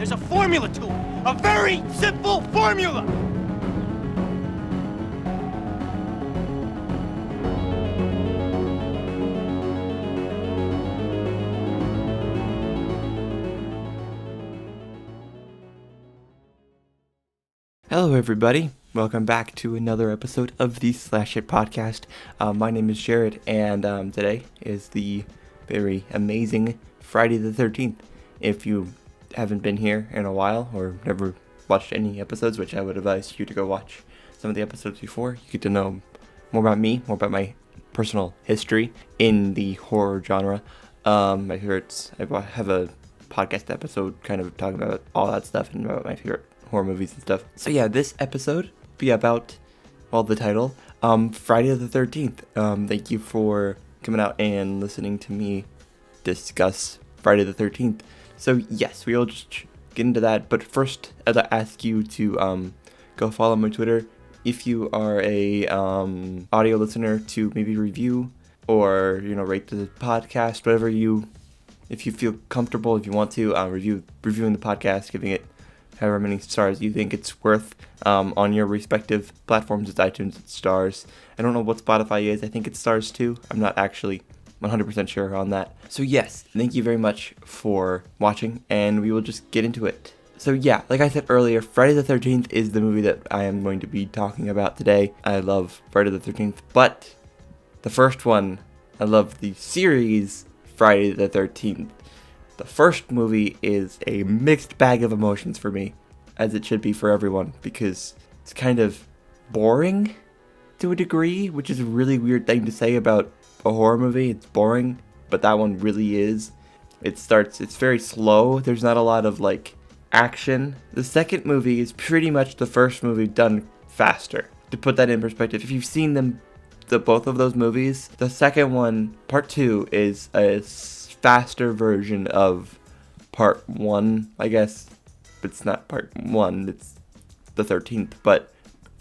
There's a formula to it. A very simple formula. Hello everybody, welcome back to another episode of the Slash It podcast. My name is Jared, and today is the very amazing Friday the 13th. If you haven't been here in a while, or never watched any episodes, which I would advise you to go watch some of the episodes before, you get to know more about me, more about my personal history in the horror genre. I have a podcast episode kind of talking about all that stuff and about my favorite horror movies and stuff. So yeah, this episode will be about, well, the title, Friday the 13th. Thank you for coming out and listening to me discuss Friday the 13th. So yes, we'll just get into that. But first, I'd ask you to go follow my Twitter. If you are a audio listener, to maybe review or rate the podcast, whatever if you feel comfortable, if you want to reviewing the podcast, giving it however many stars you think it's worth on your respective platforms. It's iTunes, it's stars. I don't know what Spotify is. I think it's stars too. I'm not actually 100% sure on that. So yes, thank you very much for watching, and we will just get into it. So yeah, like I said earlier, Friday the 13th is the movie that I am going to be talking about today. I love Friday the 13th, but the first one, I love the series Friday the 13th. The first movie is a mixed bag of emotions for me, as it should be for everyone, because it's kind of boring to a degree, which is a really weird thing to say about a horror movie. It's boring, but that one really is. It's very slow. There's not a lot of action. The second movie is pretty much the first movie done faster. To put that in perspective, if you've seen both of those movies, the second one, part 2, is a faster version of part 1, I guess. It's not part 1, it's the 13th, but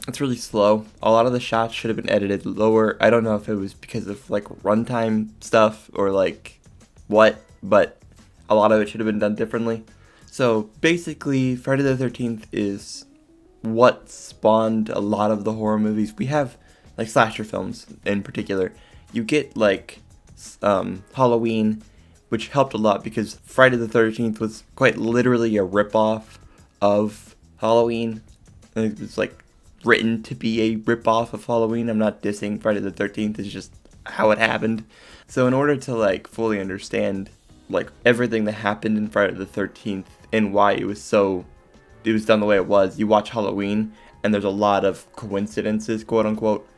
it's really slow. A lot of the shots should have been edited lower. I don't know if it was because of runtime stuff or what, but a lot of it should have been done differently. So basically, Friday the 13th is what spawned a lot of the horror movies. We have slasher films in particular. You get Halloween, which helped a lot because Friday the 13th was quite literally a ripoff of Halloween. It was written to be a ripoff of Halloween. I'm not dissing Friday the 13th, it's just how it happened. So in order to fully understand everything that happened in Friday the 13th and why it was done the way it was, you watch Halloween and there's a lot of coincidences, quote unquote.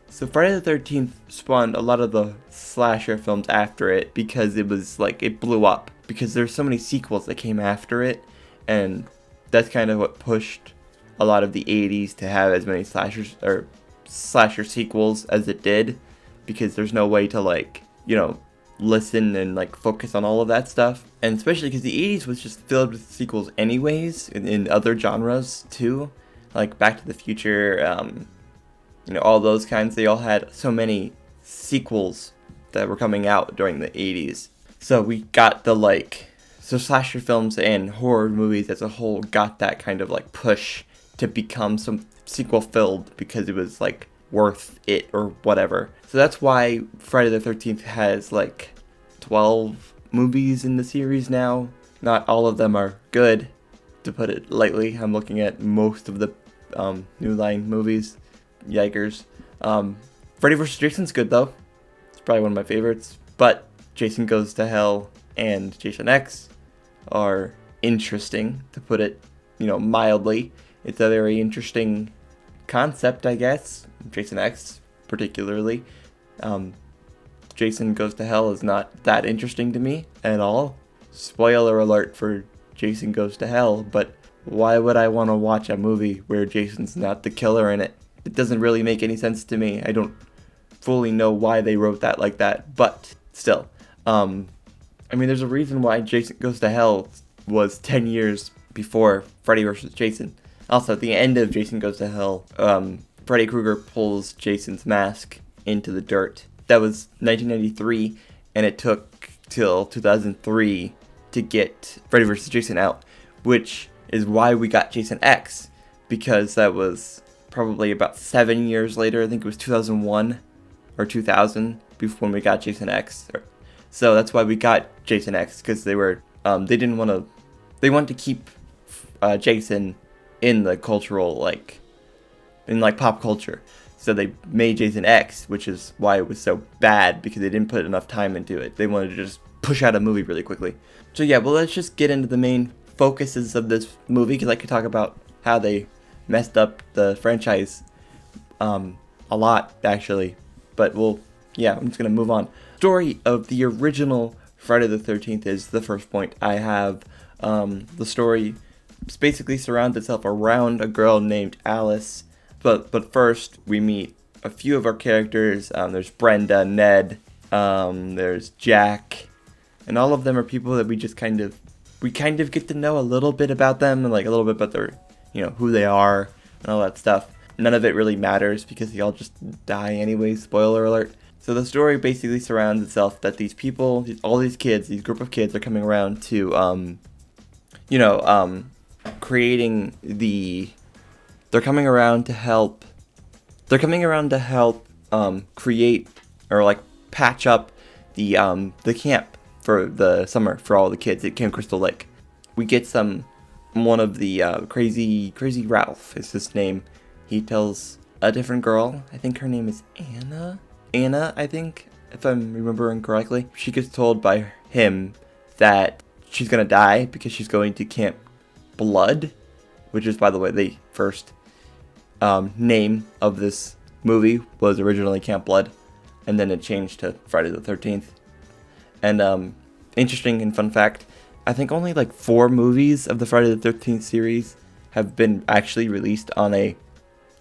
So Friday the 13th spawned a lot of the slasher films after it because it was it blew up because there's so many sequels that came after it, and that's kind of what pushed a lot of the 80s to have as many slasher sequels as it did, because there's no way to listen and focus on all of that stuff. And especially because the 80s was just filled with sequels anyways in other genres too, like Back to the Future, all those kinds. They all had so many sequels that were coming out during the 80s. So we got so slasher films and horror movies as a whole got that kind of push to become some sequel filled because it was worth it or whatever. So that's why Friday the 13th has 12 movies in the series now. Not all of them are good, to put it lightly. I'm looking at most of the New Line movies. Yikers. Freddy vs. Jason's good though. It's probably one of my favorites. But Jason Goes to Hell and Jason X are interesting, to put it, mildly. It's a very interesting concept, I guess. Jason X, particularly. Jason Goes to Hell is not that interesting to me at all. Spoiler alert for Jason Goes to Hell, but why would I want to watch a movie where Jason's not the killer in it? It doesn't really make any sense to me. I don't fully know why they wrote that like that, but still. There's a reason why Jason Goes to Hell was 10 years before Freddy vs. Jason. Also, at the end of Jason Goes to Hell, Freddy Krueger pulls Jason's mask into the dirt. That was 1993, and it took till 2003 to get Freddy vs. Jason out, which is why we got Jason X, because that was probably about 7 years later. I think it was 2001 or 2000 before we got Jason X. So that's why we got Jason X, because they wanted to keep Jason in the cultural, in pop culture. So they made Jason X, which is why it was so bad, because they didn't put enough time into it. They wanted to just push out a movie really quickly. So yeah, well, let's just get into the main focuses of this movie, because I could talk about how they messed up the franchise a lot, actually. But I'm just going to move on. Story of the original Friday the 13th is the first point I have. The story basically surrounds itself around a girl named Alice. But first, we meet a few of our characters. There's Brenda, Ned, there's Jack, and all of them are people that we kind of get to know a little bit about them, and a little bit about their, who they are and all that stuff. None of it really matters because they all just die anyway. Spoiler alert. So the story basically surrounds itself that these people, all these kids, these group of kids are coming around to, creating the. They're coming around to help. They're coming around to help create or patch up the camp for the summer for all the kids at Camp Crystal Lake. We get one of the crazy Ralph is his name. He tells a different girl. I think her name is Anna. Anna, I think, if I'm remembering correctly. She gets told by him that she's gonna die because she's going to Camp Blood, which is, by the way, the first name of this movie was originally Camp Blood, and then it changed to Friday the 13th. And interesting and fun fact, I think only 4 movies of the Friday the 13th series have been actually released on a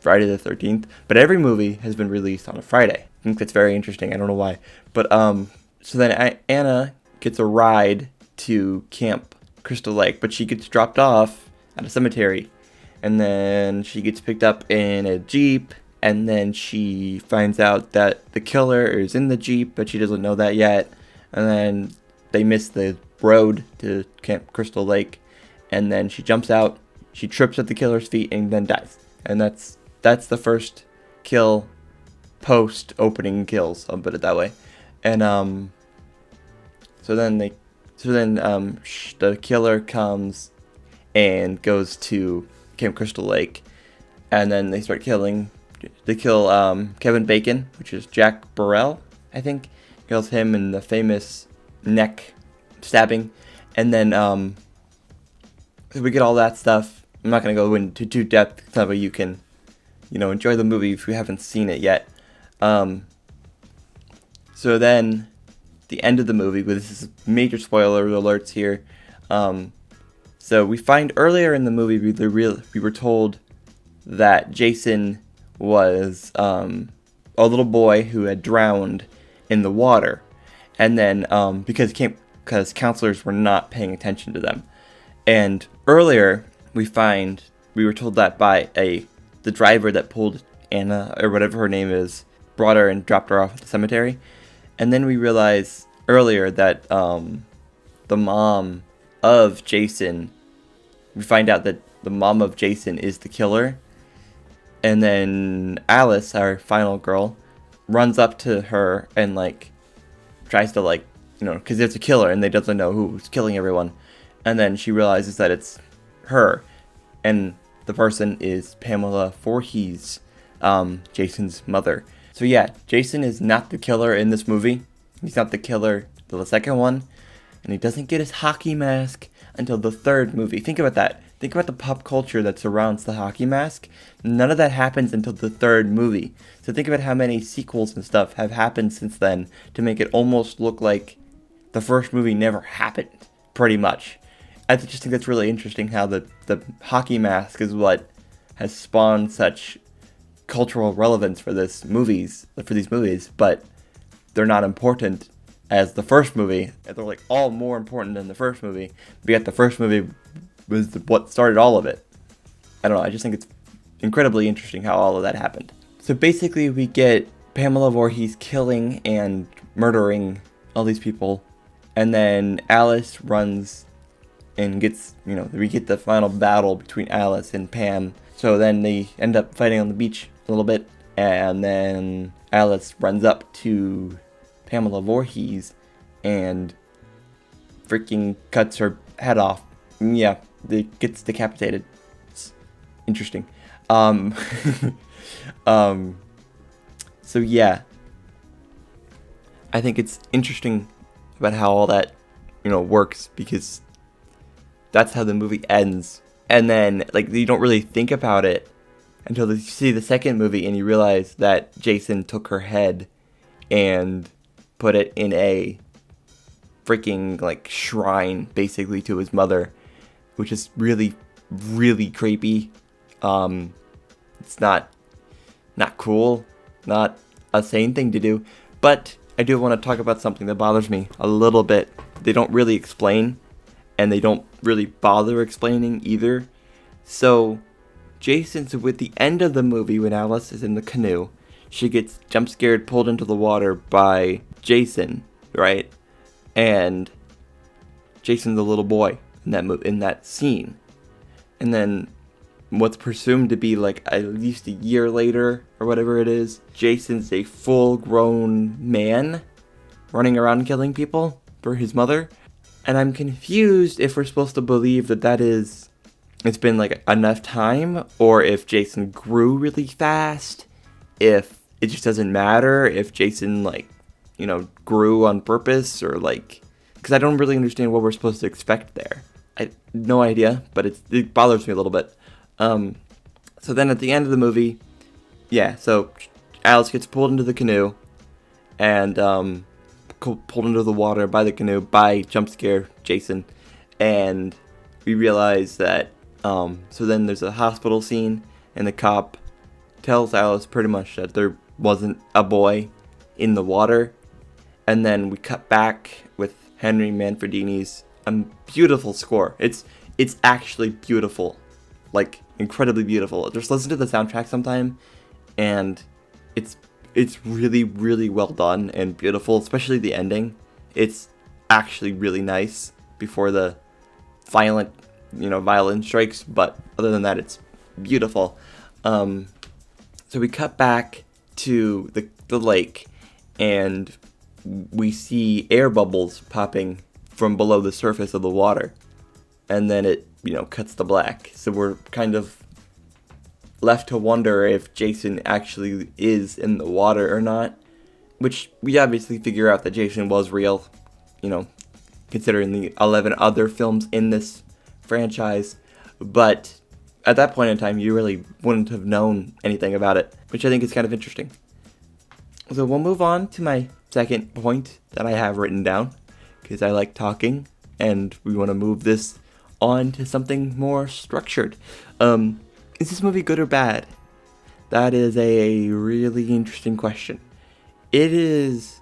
Friday the 13th, but every movie has been released on a Friday. I think that's very interesting. I don't know why. But so then Anna gets a ride to Camp Crystal Lake, but she gets dropped off at a cemetery. And then she gets picked up in a Jeep, and then she finds out that the killer is in the Jeep, but she doesn't know that yet. And then they miss the road to Camp Crystal Lake, and then she jumps out, she trips at the killer's feet, and then dies. And that's the first kill post opening kills, I'll put it that way. And so then the killer comes and goes to Camp Crystal Lake, and then they start killing. They kill Kevin Bacon, which is Jack Burrell, I think. Kills him in the famous neck stabbing, and then so we get all that stuff. I'm not gonna go into too depth, so you can, enjoy the movie if you haven't seen it yet. So then, the end of the movie, this is major spoiler alerts here. So we find earlier in the movie we were told that Jason was a little boy who had drowned in the water, and then because counselors were not paying attention to them. And earlier we were told that by the driver that pulled Anna, or whatever her name is, brought her and dropped her off at the cemetery. And then we realize earlier that the mom of Jason, we find out that the mom of Jason is the killer. And then Alice, our final girl, runs up to her and tries to because there's a killer and they doesn't know who's killing everyone. And then she realizes that it's her, and the person is Pamela Voorhees, Jason's mother. So yeah, Jason is not the killer in this movie. He's not the killer till the second one, and he doesn't get his hockey mask until the third movie. Think about that. Think about the pop culture that surrounds the hockey mask. None of that happens until the third movie. So think about how many sequels and stuff have happened since then to make it almost look like the first movie never happened, pretty much. I just think that's really interesting how the hockey mask is what has spawned such cultural relevance for these movies, but they're not important as the first movie. They're all more important than the first movie, but yet the first movie was what started all of it. I don't know, I just think it's incredibly interesting how all of that happened. So basically we get Pamela Voorhees killing and murdering all these people, and then Alice runs and we get the final battle between Alice and Pam. So then they end up fighting on the beach a little bit, and then Alice runs up to Pamela Voorhees and freaking cuts her head off. Yeah, it gets decapitated. It's interesting. So yeah, I think it's interesting about how all that, works, because that's how the movie ends. And then, you don't really think about it until you see the second movie and you realize that Jason took her head and put it in a freaking, shrine, basically, to his mother, which is really, really creepy. It's not cool, not a sane thing to do, but I do want to talk about something that bothers me a little bit. They don't really explain, and they don't really bother explaining either. So, Jason's with the end of the movie, when Alice is in the canoe, she gets jump scared, pulled into the water by Jason, right? And Jason's a little boy in that scene. And then what's presumed to be at least a year later, or whatever it is, Jason's a full-grown man running around killing people for his mother. And I'm confused if we're supposed to believe that it's been enough time, or if Jason grew really fast, if it just doesn't matter, if Jason grew on purpose, or because I don't really understand what we're supposed to expect there. I no idea, but it bothers me a little bit. So then at the end of the movie, so Alice gets pulled into the canoe, and pulled into the water by the canoe by jump scare Jason, and we realize that so then there's a hospital scene, and the cop tells Alice pretty much that there wasn't a boy in the water. And then we cut back with Henry Manfredini's beautiful score. It's actually beautiful, incredibly beautiful. Just listen to the soundtrack sometime, and it's really, really well done and beautiful, especially the ending. It's actually really nice before the violence strikes, but other than that, it's beautiful. So we cut back to the lake, and we see air bubbles popping from below the surface of the water, and then it cuts to black. So we're kind of left to wonder if Jason actually is in the water or not, which we obviously figure out that Jason was real, considering the 11 other films in this franchise. But at that point in time, you really wouldn't have known anything about it, which I think is kind of interesting. So we'll move on to my second point that I have written down, because I like talking, and we want to move this on to something more structured. Is this movie good or bad? That is a really interesting question. It is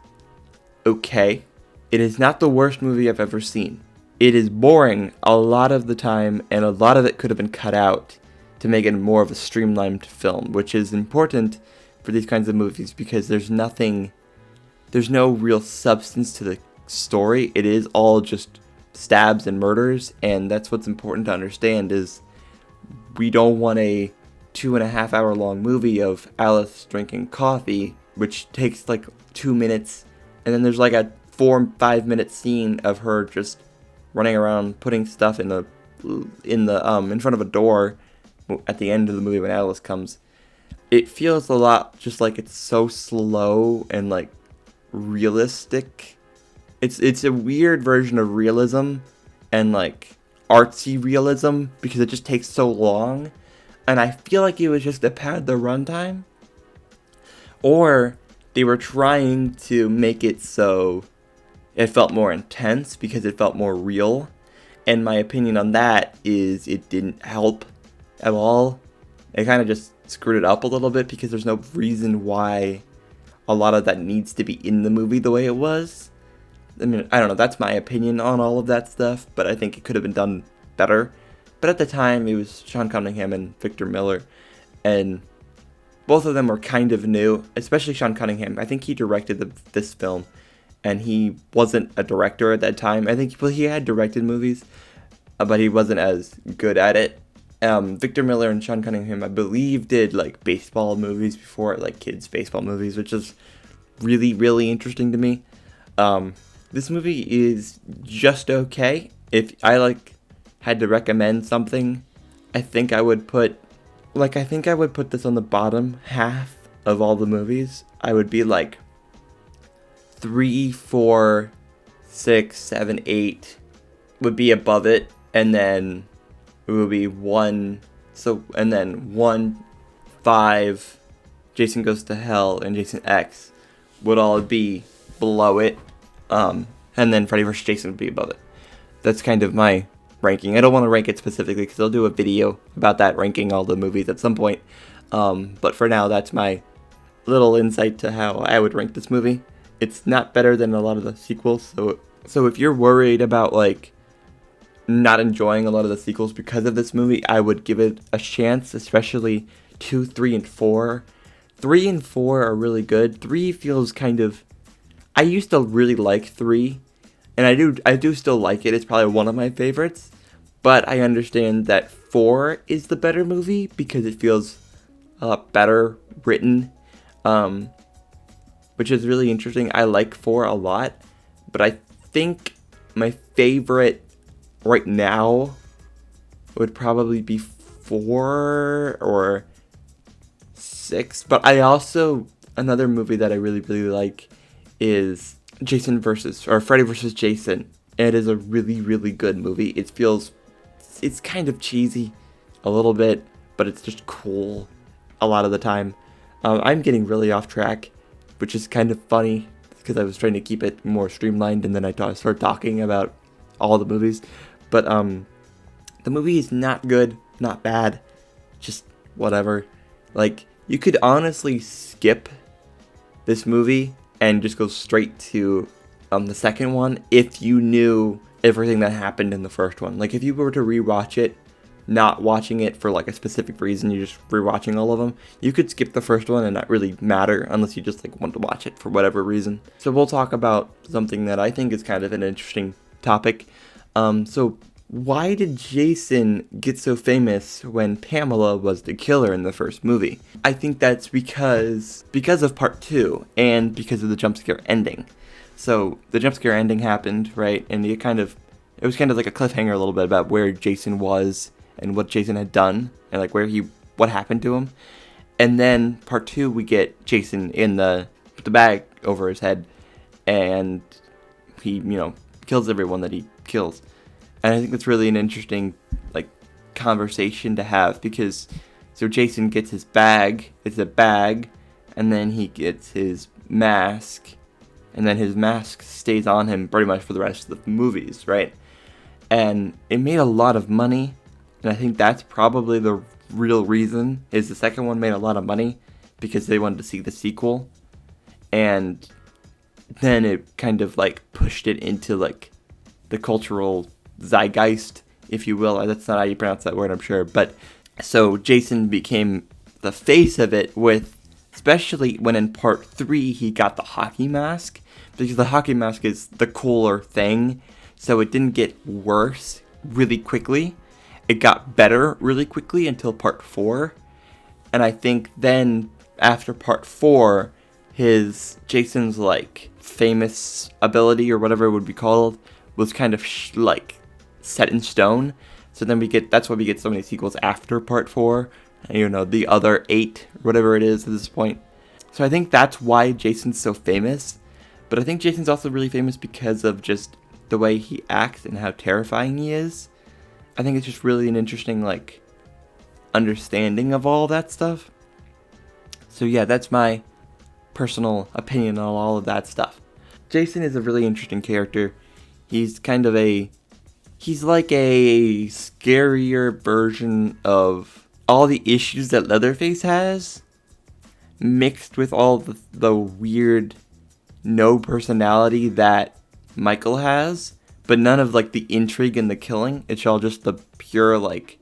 okay. It is not the worst movie I've ever seen. It is boring a lot of the time, and a lot of it could have been cut out to make it more of a streamlined film, which is important for these kinds of movies, because there's no real substance to the story. It is all just stabs and murders, and that's what's important to understand. Is we don't want a 2.5 hour long movie of Alice drinking coffee, which takes 2 minutes, and then there's a 4-5 minute scene of her just running around putting stuff in front of a door at the end of the movie when Alice comes. It feels a lot just it's so slow and realistic. It's a weird version of realism and artsy realism, because it just takes so long, and I feel it was just to pad the runtime, or they were trying to make it so it felt more intense because it felt more real. And my opinion on that is it didn't help at all. It kind of just screwed it up a little bit, because there's no reason why a lot of that needs to be in the movie the way it was. I mean, I don't know, that's my opinion on all of that stuff, but I think it could have been done better. But at the time, it was Sean Cunningham and Victor Miller, and both of them were kind of new, especially Sean Cunningham. I think he directed this film, and he wasn't a director at that time. I think he had directed movies, but he wasn't as good at it. Victor Miller and Sean Cunningham, I believe, did like baseball movies before, like kids baseball movies, which is really, really interesting to me. This movie is just okay. If I had to recommend something, I think I would put this on the bottom half of all the movies. I would be like 3, 4, 6, 7, 8 would be above it, and then it would be 1, and then 1, 5, Jason Goes to Hell, and Jason X would all be below it, and then Freddy vs. Jason would be above it. That's kind of my ranking. I don't want to rank it specifically because I'll do a video about that, ranking all the movies at some point, but for now, that's my little insight to how I would rank this movie. It's not better than a lot of the sequels, so if you're worried about like not enjoying a lot of the sequels because of this movie, I would give it a chance, especially 2, 3, and 4. 3 and 4 are really good. 3 feels kind of... I used to really like 3, and I do still like it. It's probably one of my favorites, but I understand that 4 is the better movie because it feels a lot better written, which is really interesting. I like 4 a lot, but I think my favorite right now would probably be 4 or 6, but I also, another movie that I really, really like is Freddy vs. Jason. It is a really, really good movie. It's kind of cheesy a little bit, but it's just cool a lot of the time. I'm getting really off track, which is kind of funny because I was trying to keep it more streamlined, and then I started talking about all the movies. But the movie is not good, not bad, just whatever. Like, you could honestly skip this movie and just go straight to the second one if you knew everything that happened in the first one. Like, if you were to rewatch it, not watching it for like a specific reason, you're just rewatching all of them, you could skip the first one and not really matter unless you just like want to watch it for whatever reason. So we'll talk about something that I think is kind of an interesting topic. So why did Jason get so famous when Pamela was the killer in the first movie? I think that's because of part 2 and because of the jump scare ending. So the jump scare ending happened, right? And it was kind of like a cliffhanger a little bit about where Jason was and what Jason had done and like what happened to him. And then part 2, we get Jason in the bag over his head, and he, kills everyone that he kills. And I think that's really an interesting like conversation to have, because so Jason gets his bag, it's a bag, and then he gets his mask, and then his mask stays on him pretty much for the rest of the movies, right? And it made a lot of money, and I think that's probably the real reason, is the second one made a lot of money because they wanted to see the sequel, and then it kind of like pushed it into like the cultural zeitgeist, if you will. That's not how you pronounce that word, I'm sure. But so Jason became the face of it, with especially when in part 3 he got the hockey mask, because the hockey mask is the cooler thing. So it didn't get worse really quickly. It got better really quickly until part 4. And I think then after part 4, Jason's like famous ability or whatever it would be called was kind of like set in stone. So then that's why we get so many sequels after part 4, the other 8, whatever it is at this point. So I think that's why Jason's so famous. But I think Jason's also really famous because of just the way he acts and how terrifying he is. I think it's just really an interesting like understanding of all that stuff. So yeah, that's my personal opinion on all of that stuff. Jason is a really interesting character. He's like a scarier version of all the issues that Leatherface has, mixed with all the weird no personality that Michael has, but none of like the intrigue and the killing. It's all just the pure like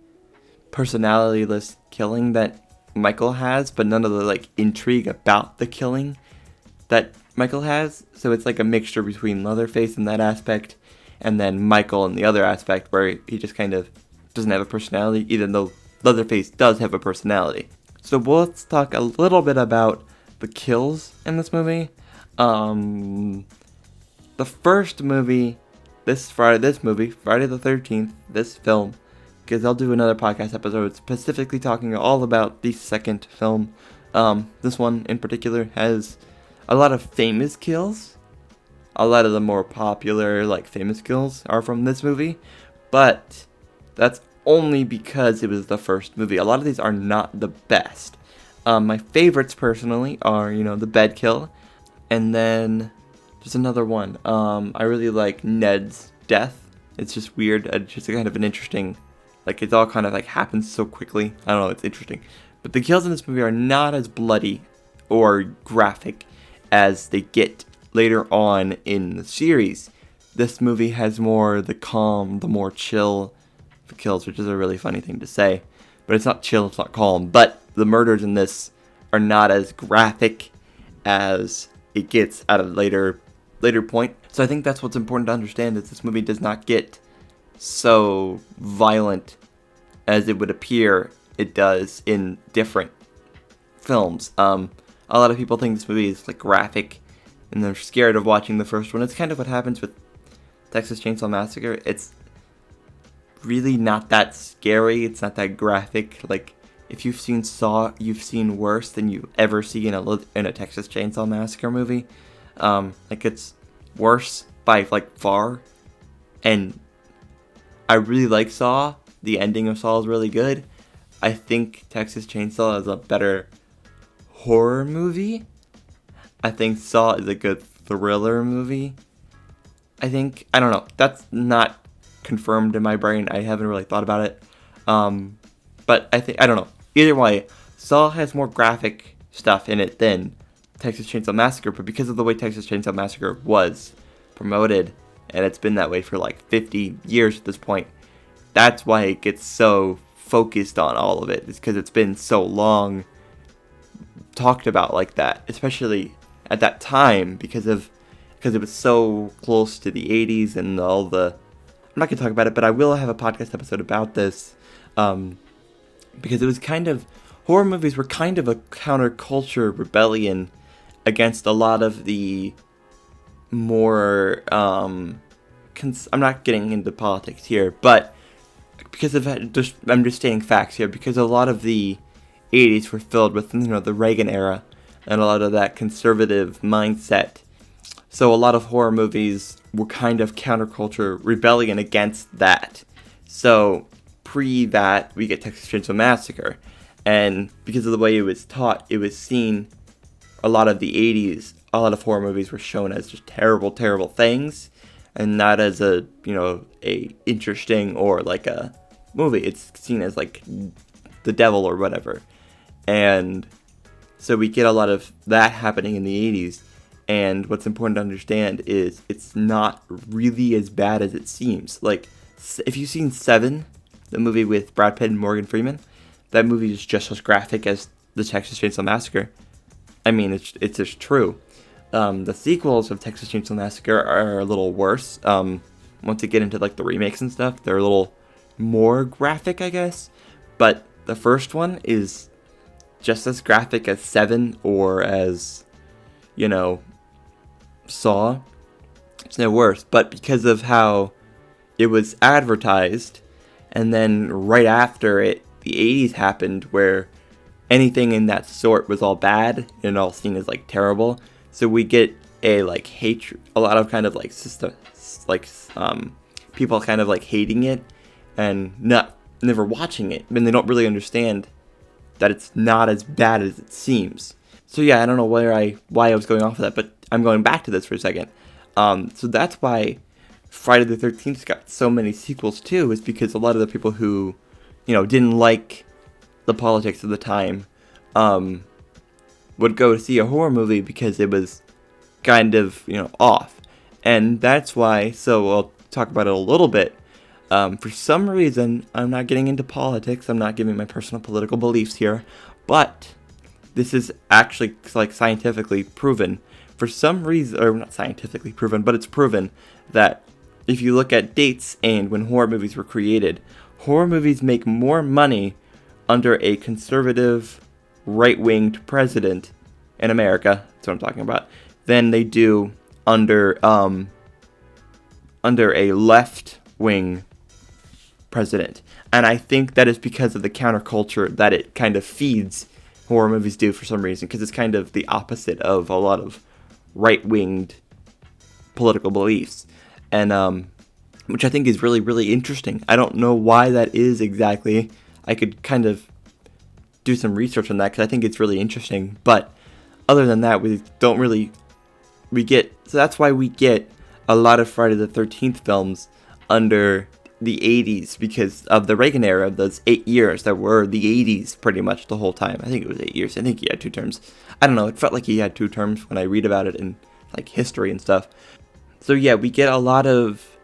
personalityless killing that Michael has, but none of the like intrigue about the killing that Michael has. So it's like a mixture between Leatherface in that aspect and then Michael in the other aspect where he just kind of doesn't have a personality, even though Leatherface does have a personality. So let's talk a little bit about the kills in this movie. The first movie, Friday the 13th, this film, because I'll do another podcast episode specifically talking all about the second film. This one in particular has a lot of famous kills. A lot of the more popular, famous kills are from this movie, but that's only because it was the first movie. A lot of these are not the best. My favorites personally are, the bed kill, and then there's another one. I really like Ned's death. It's just weird. It's just kind of an interesting, it all kind of happens so quickly. I don't know, it's interesting. But the kills in this movie are not as bloody or graphic as they get later on in the series. This movie has more the calm, the more chill kills, which is a really funny thing to say. But it's not chill, it's not calm. But the murders in this are not as graphic as it gets at a later point. So I think that's what's important to understand, is this movie does not get so violent as it would appear it does in different films. A lot of people think this movie is graphic, and they're scared of watching the first one. It's kind of what happens with Texas Chainsaw Massacre. It's really not that scary. It's not that graphic. If you've seen Saw, you've seen worse than you ever see in a Texas Chainsaw Massacre movie. It's worse by far. And I really like Saw. The ending of Saw is really good. I think Texas Chainsaw is a better horror movie. I think Saw is a good thriller movie. I don't know. That's not confirmed in my brain. I haven't really thought about it. But I don't know. Either way, Saw has more graphic stuff in it than Texas Chainsaw Massacre, but because of the way Texas Chainsaw Massacre was promoted, and it's been that way for 50 years at this point, that's why it gets so focused on all of it. It's because it's been so long talked about like that, especially at that time, because it was so close to the 80s and all the... I'm not going to talk about it, but I will have a podcast episode about this, because it was horror movies were kind of a counterculture rebellion against a lot of the more, I'm not getting into politics here, but because of I'm just stating facts here, because a lot of the 80s were filled with, the Reagan era and a lot of that conservative mindset. So a lot of horror movies were kind of counterculture rebellion against that. So pre that, we get Texas Chainsaw Massacre. And because of the way it was taught, it was seen, a lot of the 80s, a lot of horror movies were shown as just terrible, terrible things, and not as a interesting or a movie. It's seen as the devil or whatever. And so we get a lot of that happening in the 80s. And what's important to understand is it's not really as bad as it seems. If you've seen Seven, the movie with Brad Pitt and Morgan Freeman, that movie is just as graphic as the Texas Chainsaw Massacre. I mean, it's just true. The sequels of Texas Chainsaw Massacre are a little worse. Once you get into the remakes and stuff, they're a little more graphic, I guess. But the first one is just as graphic as Seven or as, Saw. It's no worse. But because of how it was advertised, and then right after it, the 80s happened, where anything in that sort was all bad and all seen as terrible. So we get a hatred, a lot of system, people kind of hating it and never watching it. I mean, they don't really understand that it's not as bad as it seems. So yeah, I don't know why I was going off of that, but I'm going back to this for a second. So that's why Friday the 13th got so many sequels too, is because a lot of the people who, didn't like the politics of the time, would go see a horror movie because it was kind of, off. And that's why, so I'll talk about it a little bit. For some reason, I'm not getting into politics, I'm not giving my personal political beliefs here, but this is actually scientifically proven. For some reason, or not scientifically proven, but it's proven that if you look at dates and when horror movies were created, horror movies make more money under a conservative, right-winged president in America, that's what I'm talking about, than they do under a left-wing president. And I think that is because of the counterculture that it kind of feeds horror movies do for some reason, because it's kind of the opposite of a lot of right-winged political beliefs, and which I think is really, really interesting. I don't know why that is exactly. I could kind of do some research on that because I think it's really interesting. But other than that, so that's why we get a lot of Friday the 13th films under the 80s, because of the Reagan era, of those 8 years that were the 80s pretty much the whole time. I think it was 8 years. I think he had 2 terms. I don't know. It felt like he had 2 terms when I read about it in like history and stuff. So yeah, we get a lot of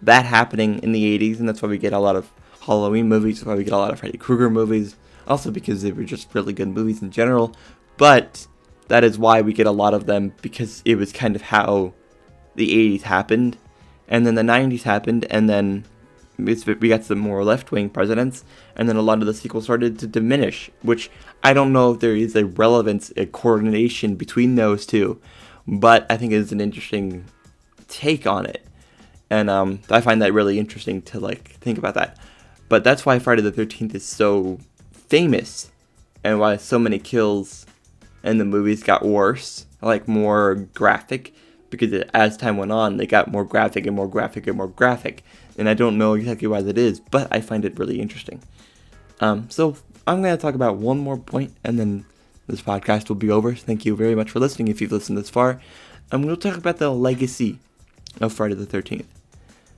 that happening in the 80s, and that's why we get a lot of Halloween movies. That's why we get a lot of Freddy Krueger movies. Also because they were just really good movies in general. But that is why we get a lot of them, because it was kind of how the 80s happened. And then the 90s happened, and then we got some more left-wing presidents, and then a lot of the sequels started to diminish, which I don't know if there is a relevance, a coordination between those two, but I think it is an interesting take on it, and I find that really interesting to like think about that. But that's why Friday the 13th is so famous, and why so many kills in the movies got worse, like more graphic, because as time went on, they got more graphic and more graphic and more graphic. And I don't know exactly why that is, but I find it really interesting. So I'm going to talk about one more point, and then this podcast will be over. Thank you very much for listening if you've listened this far. I'm going to talk about the legacy of Friday the 13th,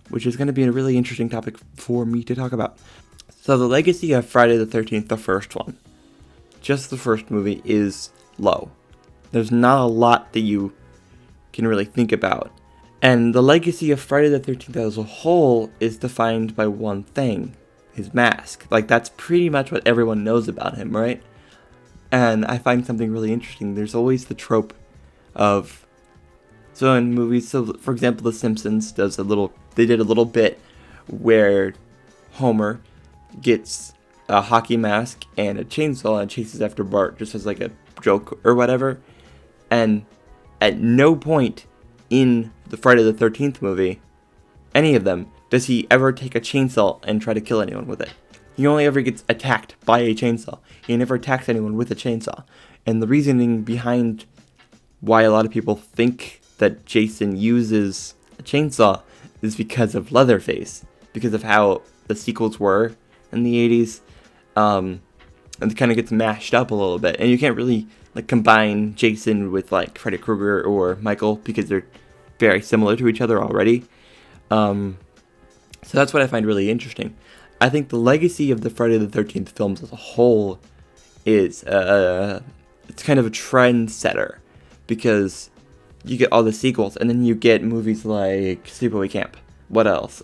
which is going to be a really interesting topic for me to talk about. So the legacy of Friday the 13th, the first one, just the first movie, is low. There's not a lot that you can really think about. And the legacy of Friday the 13th as a whole is defined by one thing: his mask. Like, that's pretty much what everyone knows about him, right? And I find something really interesting. There's always the trope of, so in movies, so for example, The Simpsons did a little bit where Homer gets a hockey mask and a chainsaw and chases after Bart just as like a joke or whatever. And at no point in the Friday the 13th movie, any of them, does he ever take a chainsaw and try to kill anyone with it. He only ever gets attacked by a chainsaw. He never attacks anyone with a chainsaw. And the reasoning behind why a lot of people think that Jason uses a chainsaw is because of Leatherface, because of how the sequels were in the 80s, and it kind of gets mashed up a little bit. And you can't really like combine Jason with like Freddy Krueger or Michael, because they're very similar to each other already. So that's what I find really interesting. I think the legacy of the Friday the 13th films as a whole is it's kind of a trendsetter, because you get all the sequels, and then you get movies like Sleepaway Camp. What else?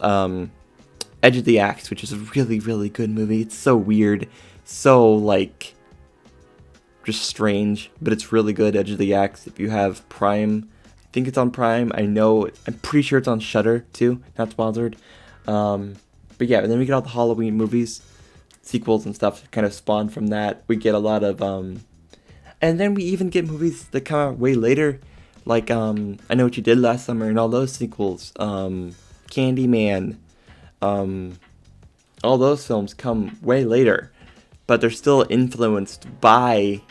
Edge of the Axe, which is a really, really good movie. It's so weird, so like just strange, but it's really good. Edge of the Axe. If you have Prime, I think it's on Prime. I'm pretty sure it's on Shudder too. Not sponsored. But yeah, and then we get all the Halloween movies, sequels and stuff that kind of spawn from that. We get a lot of and then we even get movies that come out way later, like I Know What You Did Last Summer and all those sequels. Candyman. All those films come way later, but they're still influenced by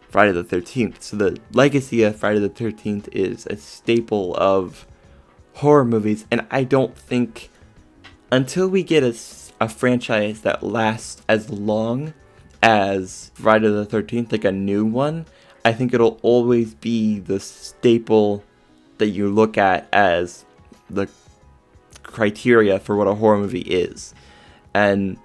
Friday the 13th. So the legacy of Friday the 13th is a staple of horror movies, and I don't think until we get a franchise that lasts as long as Friday the 13th, like a new one, I think it'll always be the staple that you look at as the criteria for what a horror movie is. And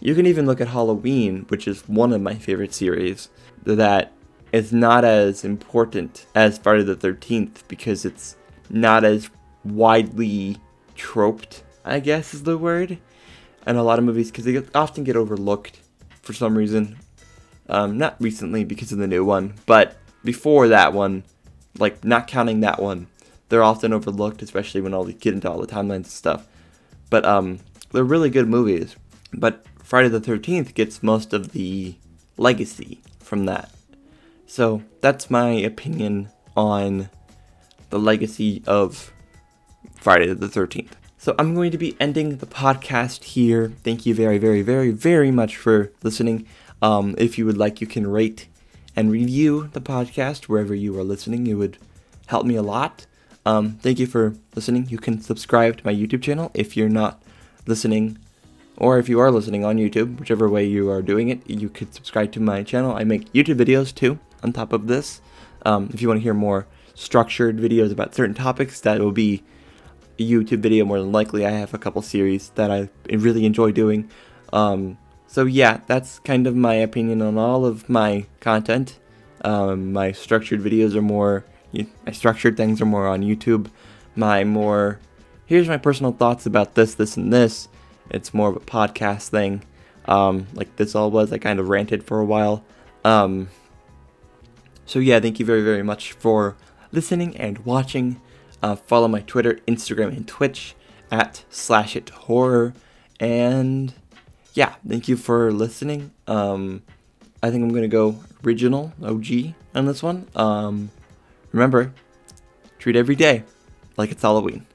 you can even look at Halloween, which is one of my favorite series, that is not as important as Friday the 13th, because it's not as widely troped, I guess is the word, and a lot of movies, because they often get overlooked for some reason. Not recently because of the new one, but before that one, like not counting that one, they're often overlooked, especially when all get into all the timelines and stuff. But they're really good movies. But Friday the 13th gets most of the legacy from that. So that's my opinion on the legacy of Friday the 13th. So I'm going to be ending the podcast here. Thank you very, very, very, very much for listening. If you would like, you can rate and review the podcast wherever you are listening. It would help me a lot. Thank you for listening. You can subscribe to my YouTube channel if you're not listening, or if you are listening on YouTube, whichever way you are doing it, you could subscribe to my channel. I make YouTube videos too on top of this. If you want to hear more structured videos about certain topics, that will be a YouTube video more than likely. I have a couple series that I really enjoy doing. So yeah, that's kind of my opinion on all of my content. My structured videos are more, my structured things are more on YouTube. Here's my personal thoughts about this, and this. It's more of a podcast thing. Like this all was. I kind of ranted for a while. So yeah, thank you very, very much for listening and watching. Follow my Twitter, Instagram, and Twitch at /ithorror. And yeah, thank you for listening. I think I'm going to go original, OG, on this one. Remember, treat every day like it's Halloween.